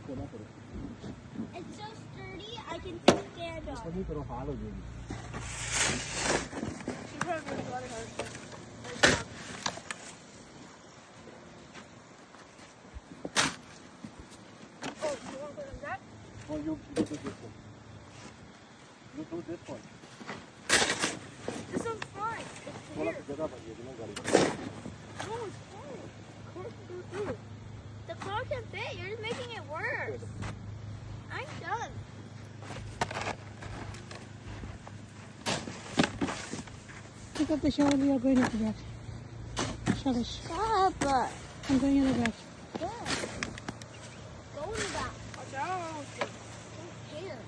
It's so sturdy, I can stand on it. Oh, you want to put in that? Oh, you do this one. You do this one. This one's fine. It's थोड़ा here. सा जगह बनी है बिना गाड़ी No, it's fine. Car can go through. The car can fit, you're just making it worse. I'm done. Pick up the shovel, we are going into the back. Shovel. Stop. I'm going in the back. Good. Go in the back. Watch out. Here.